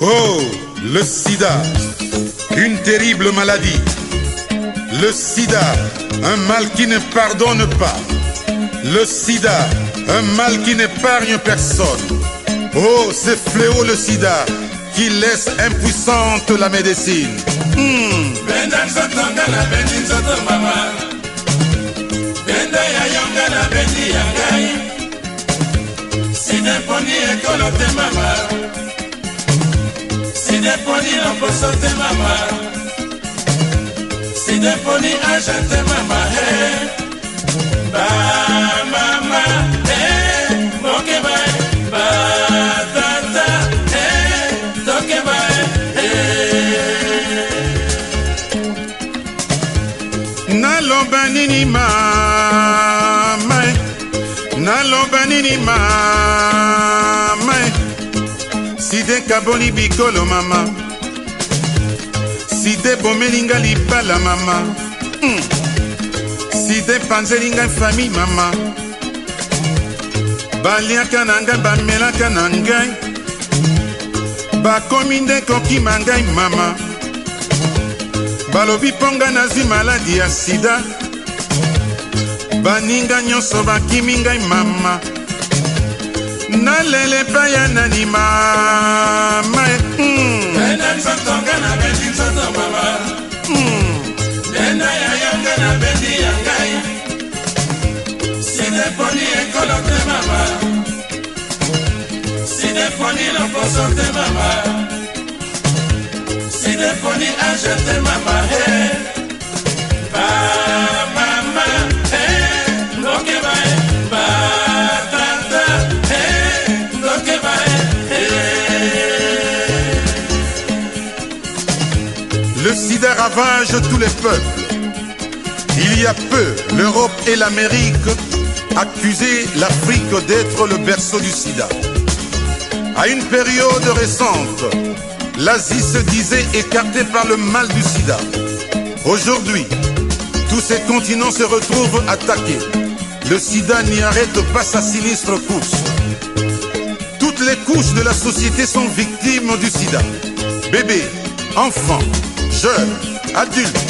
Oh, le sida, une terrible maladie. Le sida, un mal qui ne pardonne pas. Le sida, un mal qui n'épargne personne. Oh, ce fléau le sida qui laisse impuissante la médecine. Sideponi ajate mama hey ba mama hey moke ba ba tata hey toke ba hey naloba nini mama naloba nini mama side kaboni bikolo mama side bomelinga libala mama side panzelinga famille mama baliaka na ngai bamelaka na ngai bakomi nde kokima ngai mama balobi mponga nazwi maladi ya sida baninga nyonso bakimi ngai mama nalele epai ya nani mama Benda ya yanga na bendi ya ngai Sideponi ekolo te mama Sideponi loposo te mama Sideponi age te mama hey ba mama hey loke ba ba tata hey loke ba Le sida ravage tous les peuples. Il y a peu, l'Europe et l'Amérique accusaient l'Afrique d'être le berceau du sida. À une période récente, l'Asie se disait écartée par le mal du sida. Aujourd'hui, tous ces continents se retrouvent attaqués. Le sida n'y arrête pas sa sinistre course. Toutes les couches de la société sont victimes du sida. Bébés, enfants, jeunes, adultes,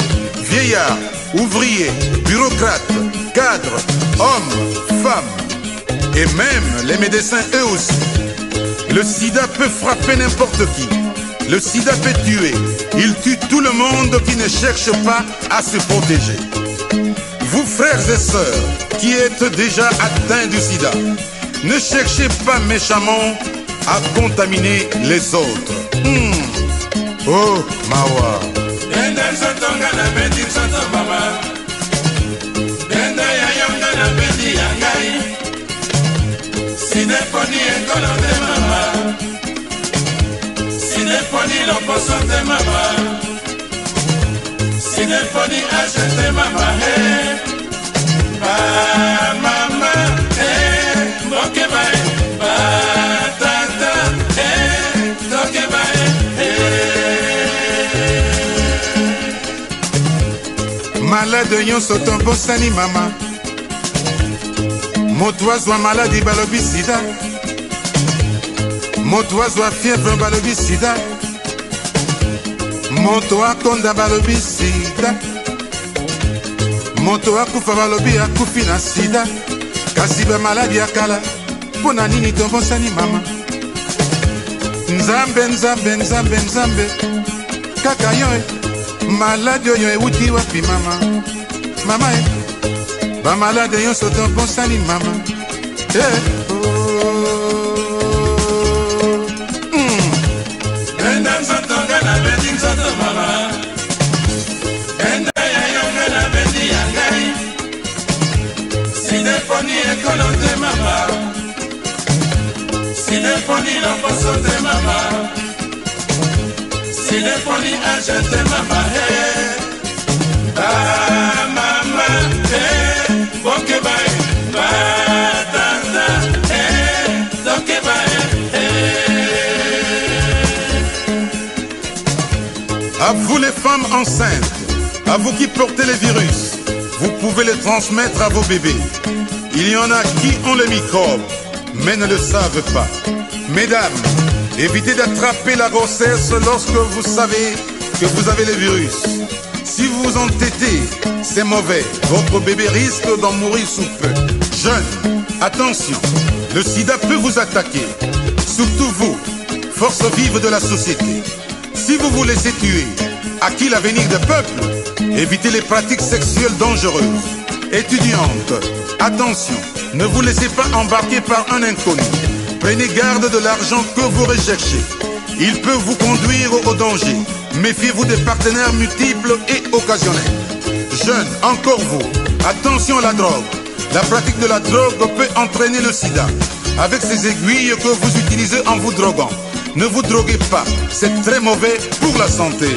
vieillards, ouvriers, bureaucrates, cadres, hommes, femmes et même les médecins eux aussi. Le sida peut frapper n'importe qui. Le sida peut tuer. Il tue tout le monde qui ne cherche pas à se protéger. Vous frères et sœurs qui êtes déjà atteints du sida, ne cherchez pas méchamment à contaminer les autres. Oh, Mawa. Benda sotonga na bendi soto mama Benda ya yonga na bendi ya ngai Sideponi ekolo te mama Sideponi loposo te mama Sideponi age te mama hey ba mama hey moke ba ba tata hey toke ba malade nyonso tombosani mama moto azwa maladi balobi sida moto azwa fièvre balobi sida moto akonda balobi sida moto akufa balobi akufi na sida kasi bamaladi ya kala mpo na nini tombosani mama nzambe nzambe nzambe nzambe kaka yo malade oyo ewuti wapi mama mama bamalade nyonso tobosani mama Benda nzotonga na bendi nzoto mama Benda ya yonga na bendi ya ngai Sideponi ekolo te mama Sideponi loposo te mama Sideponi age te mama hey ba mama hey boke ba ba tata hey doke ba À vous les femmes enceintes, à vous qui portez les virus, vous pouvez les transmettre à vos bébés. Il y en a qui ont les microbes, mais ne le savent pas. Mesdames, évitez d'attraper la grossesse lorsque vous savez que vous avez le virus. Si vous vous entêtez, c'est mauvais. Votre bébé risque d'en mourir sous peu. Jeunes, attention, le sida peut vous attaquer. Surtout vous, force vive de la société. Si vous vous laissez tuer, à qui l'avenir des peuples? Évitez les pratiques sexuelles dangereuses. Étudiantes, attention, ne vous laissez pas embarquer par un inconnu. Prenez garde de l'argent que vous recherchez. Il peut vous conduire au danger. Méfiez-vous des partenaires multiples et occasionnels. Jeunes, encore vous, attention à la drogue. La pratique de la drogue peut entraîner le sida. Avec ces aiguilles que vous utilisez en vous droguant. Ne vous droguez pas, c'est très mauvais pour la santé.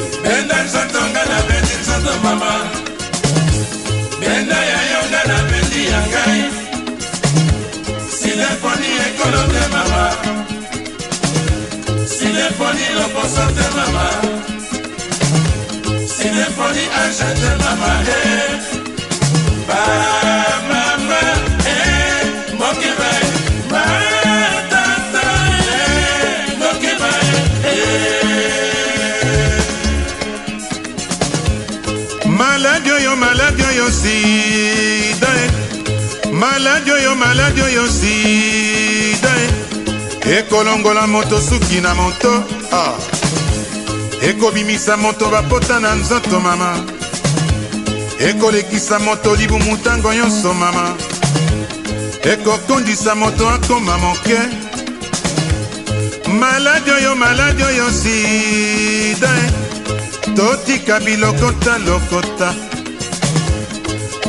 Malade yo sida, malade yo sida. Ekolongola moto suki na moto, ekobimisa moto bapota na nzoto mama, ekolekisa moto libu mutango nyonso mama, ekokondisa moto akoma moke. Malade yo sida, totika bilokota lokota.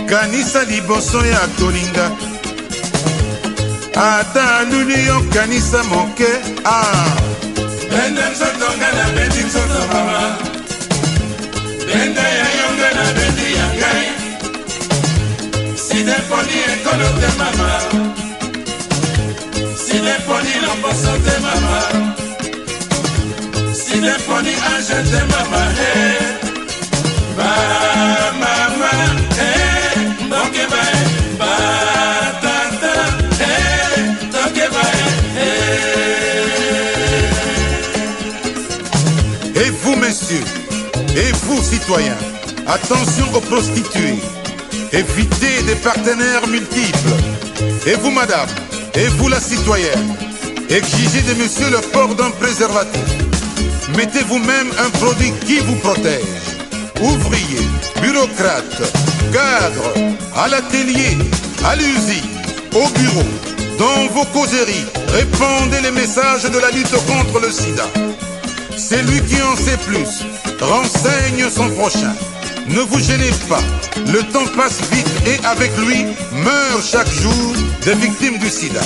Kanisa liboso ya kolinga ata luli yo kanisa moke Bende nzoto ngana bendi nzoto mama Bende ya yonga na bendi ya ngai Side poni ekolo te mama Side poni loposo te mama Side poni anje te mama Ba mama Toke bae, ba tata, toke bae, Et vous, messieurs, et vous, citoyens, attention aux prostituées. Évitez des partenaires multiples. Et vous, madame, et vous, la citoyenne, exigez de monsieur le port d'un préservatif. Mettez vous-même un produit qui vous protège. Ouvriers, bureaucrates, cadres, à l'atelier, à l'usine, au bureau, dans vos causeries, répandez les messages de la lutte contre le sida. Celui qui en sait plus, renseigne son prochain. Ne vous gênez pas, le temps passe vite et avec lui meurent chaque jour des victimes du sida.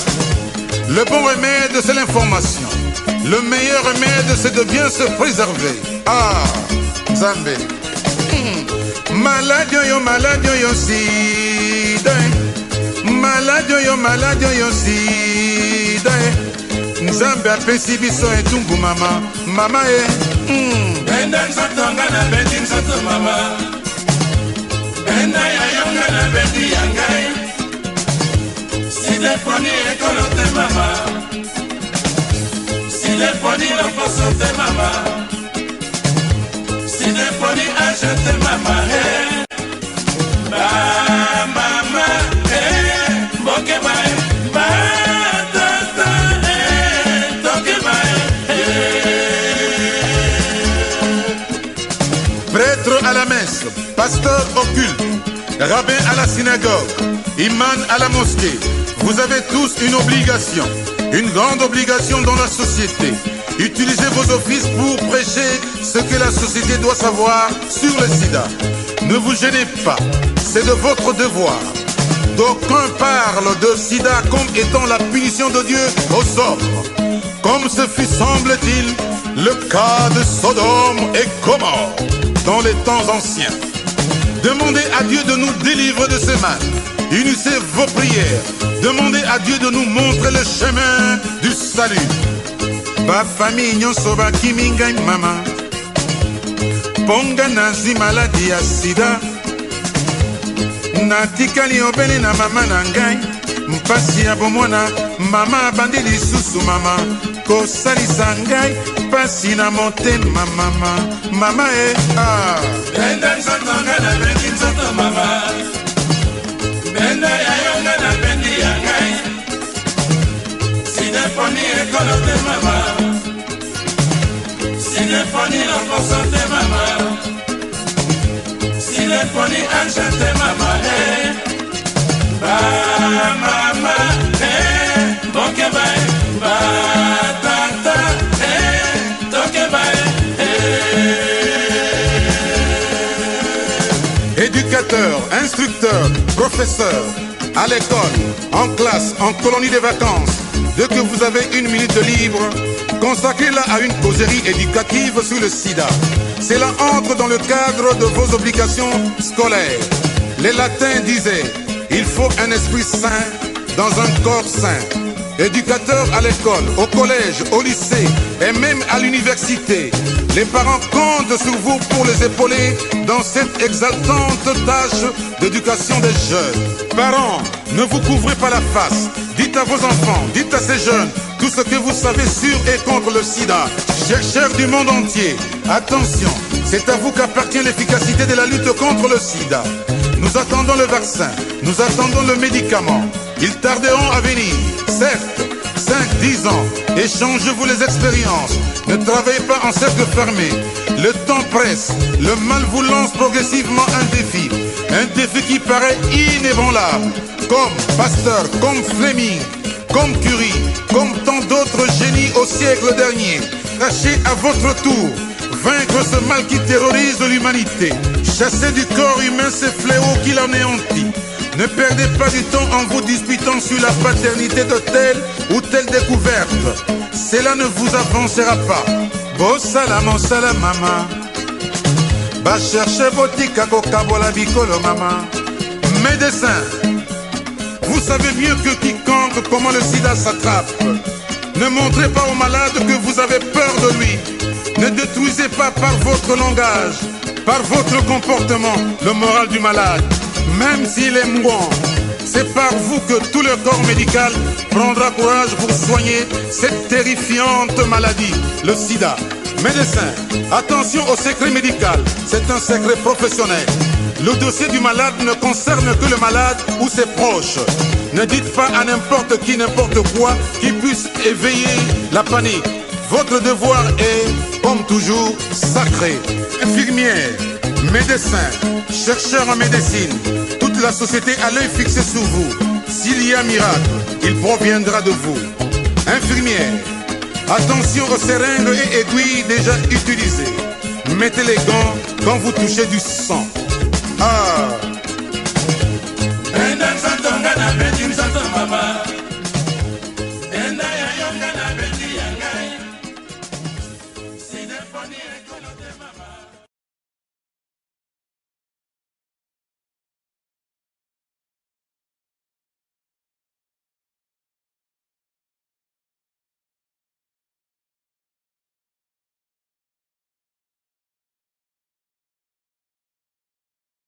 Le bon remède, c'est l'information. Le meilleur remède, c'est de bien se préserver. Zambé. Malade yo sida, malade yo sida. Nzambe apesi biso etumbu mama, mama Bende nzoto ngana bendi nzoto mama Bende ya yonga na bendi ya ngai Side poni ekolo te mama Side poni loposo te mama Side poni anje te mama Ba mama Boke bae Ba tata Toke bae Prêtre à la messe, pasteur au culte, rabbin à la synagogue, imam à la mosquée, vous avez tous une obligation, une grande obligation dans la société. Utilisez vos offices pour prêcher ce que la société doit savoir sur le sida. Ne vous gênez pas, c'est de votre devoir. D'aucuns parlent de sida comme étant la punition de Dieu aux hommes, comme ce fut, semble-t-il, le cas de Sodome et Gomorrhe dans les temps anciens. Demandez à Dieu de nous délivrer de ce mal. Unissez vos prières. Demandez à Dieu de nous montrer le chemin du salut. Ba famille nyonso bakimi ngai mama Ponga nazi maladi ya sida Natikali obele na mama na ngai mpasi ya bomwana mama abandi lisusu mama kosalisa ngai pasi na motema mama benda nzoto nga na bendi nzoto mama benda ya yo nga na bendi ya ngai sinefoni ekolo te mama sinefoni loposo te mama sinefoni ange te mama ba mama boke bae ba tata toke bae Éducateur, instructeur, professeur, à l'école, en classe, en colonie de vacances, dès que vous avez une minute libre, consacrez-la à une causerie éducative sur le sida. Cela entre dans le cadre de vos obligations scolaires. Les latins disaient, il faut un esprit sain dans un corps sain. Éducateurs à l'école, au collège, au lycée et même à l'université, les parents comptent sur vous pour les épauler dans cette exaltante tâche d'éducation des jeunes. Parents, ne vous couvrez pas la face. Dites à vos enfants, dites à ces jeunes tout ce que vous savez sur et contre le sida. Chercheurs du monde entier, attention, c'est à vous qu'appartient l'efficacité de la lutte contre le sida. Nous attendons le vaccin, nous attendons le médicament. Ils tarderont à venir, certes, 5-10 ans. Échangez-vous les expériences. Ne travaillez pas en cercle fermé. Le temps presse. Le mal vous lance progressivement un défi. Un défi qui paraît inébranlable. Comme Pasteur, comme Fleming, comme Curie, comme tant d'autres génies au siècle dernier. Tâchez à votre tour vaincre ce mal qui terrorise l'humanité. Chassez du corps humain ces fléaux qui l'anéantit. Ne perdez pas du temps en vous disputant sur la paternité de telle ou telle découverte. Cela ne vous avancera pas. Bo salam salam mama. Ba chercher botika kokabola bikolo mama. Médecin, vous savez mieux que quiconque comment le sida s'attrape. Ne montrez pas au malade que vous avez peur de lui. Ne détruisez pas par votre langage, par votre comportement, le moral du malade. Même s'il est mourant, c'est par vous que tout le corps médical prendra courage pour soigner cette terrifiante maladie, le sida. Médecin, attention au secret médical, c'est un secret professionnel. Le dossier du malade ne concerne que le malade ou ses proches. Ne dites pas à n'importe qui, n'importe quoi qui puisse éveiller la panique. Votre devoir est, comme toujours, sacré. Infirmière, médecin, chercheur en médecine, toute la société a l'œil fixé sur vous. S'il y a miracle, il proviendra de vous. Infirmière, attention aux seringues et aiguilles déjà utilisées. Mettez les gants quand vous touchez du sang. Benda nzoto nga na bendi nzoto mama.